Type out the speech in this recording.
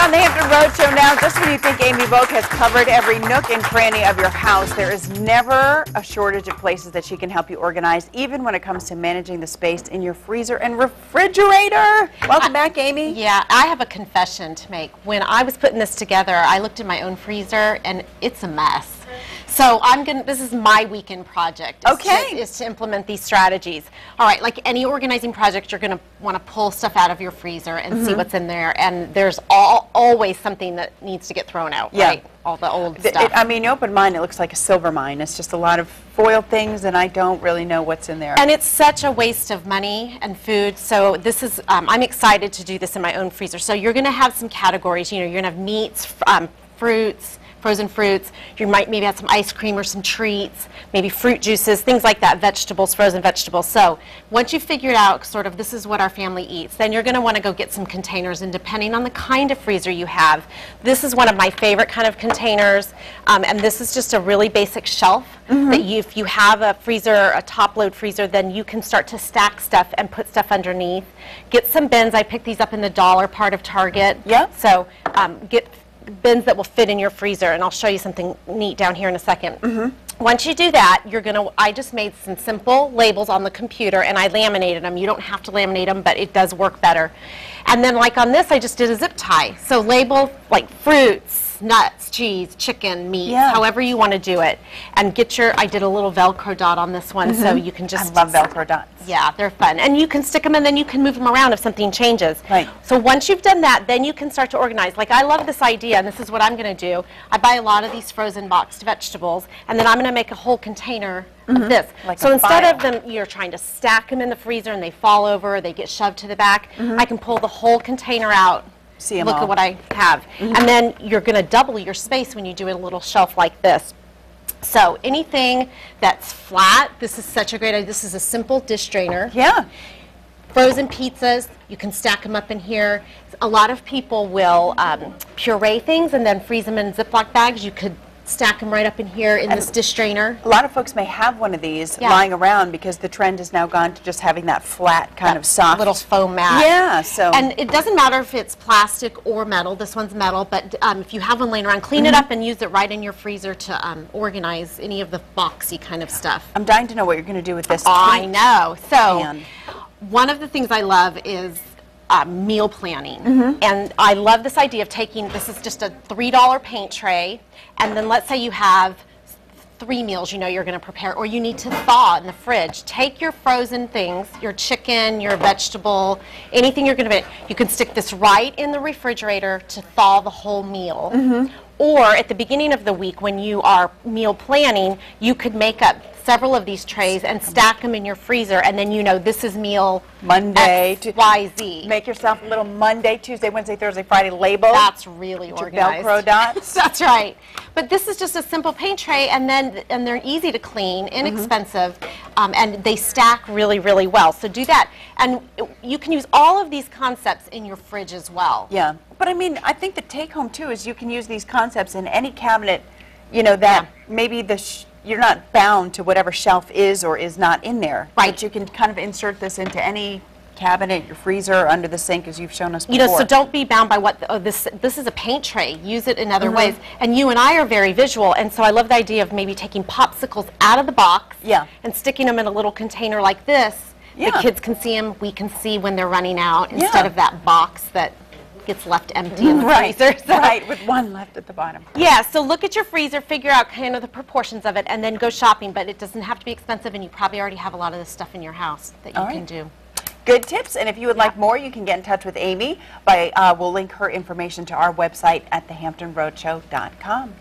on the Hampton Roadshow now. Just when you think Amy Vogt has covered every nook and cranny of your house, there is never a shortage of places that she can help you organize, even when it comes to managing the space in your freezer and refrigerator. Welcome back, Amy. Yeah, I have a confession to make. When I was putting this together, I looked in my own freezer, and it's a mess. So this is my weekend project, is to implement these strategies. All right, like any organizing project, you're going to want to pull stuff out of your freezer and see what's in there, and there's always something that needs to get thrown out, right? All the old stuff. I mean, you open mine, it looks like a silver mine. It's just a lot of foil things, and I don't really know what's in there. And it's such a waste of money and food, so this is, I'm excited to do this in my own freezer. So you're going to have some categories, you know, you're going to have meats, fruits, frozen fruits, you might maybe have some ice cream or some treats, maybe fruit juices, things like that, vegetables, frozen vegetables. So once you've figured out sort of this is what our family eats, then you're going to want to go get some containers, and depending on the kind of freezer you have, this is one of my favorite kind of containers, and this is just a really basic shelf that if you have a freezer, a top load freezer, then you can start to stack stuff and put stuff underneath. Get some bins. I picked these up in the dollar part of Target. Yeah. So get bins that will fit in your freezer, and I'll show you something neat down here in a second. Once you do that, I just made some simple labels on the computer, and I laminated them. You don't have to laminate them, but it does work better. And then like on this, I just did a zip tie. So label like fruits, nuts, cheese, chicken, meat, however you want to do it. And I did a little Velcro dot on this one, so you can just... I love Velcro dots. Yeah, they're fun. And you can stick them, and then you can move them around if something changes. Right. So once you've done that, then you can start to organize. Like, I love this idea, and this is what I'm going to do. I buy a lot of these frozen boxed vegetables, and then I'm going to make a whole container of this. Like so instead of them, you're trying to stack them in the freezer, and they fall over, or they get shoved to the back, I can pull the whole container out. Look at what I have. And then you're going to double your space when you do a little shelf like this. So anything that's flat, this is such a great idea. This is a simple dish drainer. Yeah. Frozen pizzas, you can stack them up in here. A lot of people will puree things and then freeze them in Ziploc bags. You could stack them right up in here in this dish drainer. A lot of folks may have one of these lying around because the trend has now gone to just having that flat kind of soft little foam mat. Yeah, so and it doesn't matter if it's plastic or metal. This one's metal, but if you have one laying around, clean it up and use it right in your freezer to organize any of the boxy kind of stuff. I'm dying to know what you're going to do with this. I know. So one of the things I love is meal planning, and I love this idea of taking, this is just a $3 paint tray, and then let's say you have 3 meals you know you're going to prepare, or you need to thaw in the fridge. Take your frozen things, your chicken, your vegetable, anything you're going to make, you can stick this right in the refrigerator to thaw the whole meal. Or at the beginning of the week when you are meal planning, you could make up several of these trays and stack them in your freezer, and then you know this is meal Monday X, Y, Z. Make yourself a little Monday, Tuesday, Wednesday, Thursday, Friday label. That's really organized. Velcro dots. That's right. But this is just a simple paint tray, and they're easy to clean, inexpensive, and they stack really, really well. So do that, and you can use all of these concepts in your fridge as well. Yeah, but I mean, I think the take home too is you can use these concepts in any cabinet, you know, that maybe you're not bound to whatever shelf is or is not in there. Right. But you can kind of insert this into any cabinet, your freezer, under the sink, as you've shown us before. You know, so don't be bound by what, this is a paint tray. Use it in other ways. And you and I are very visual, and so I love the idea of maybe taking popsicles out of the box and sticking them in a little container like this. The kids can see them, we can see when they're running out, instead of that box that gets left empty in the freezer. So. Right, with one left at the bottom. Yeah, so look at your freezer, figure out kind of the proportions of it, and then go shopping. But it doesn't have to be expensive, and you probably already have a lot of this stuff in your house that you can do. Good tips, and if you would like more, you can get in touch with Amy. We'll link her information to our website at thehamptonroadshow.com.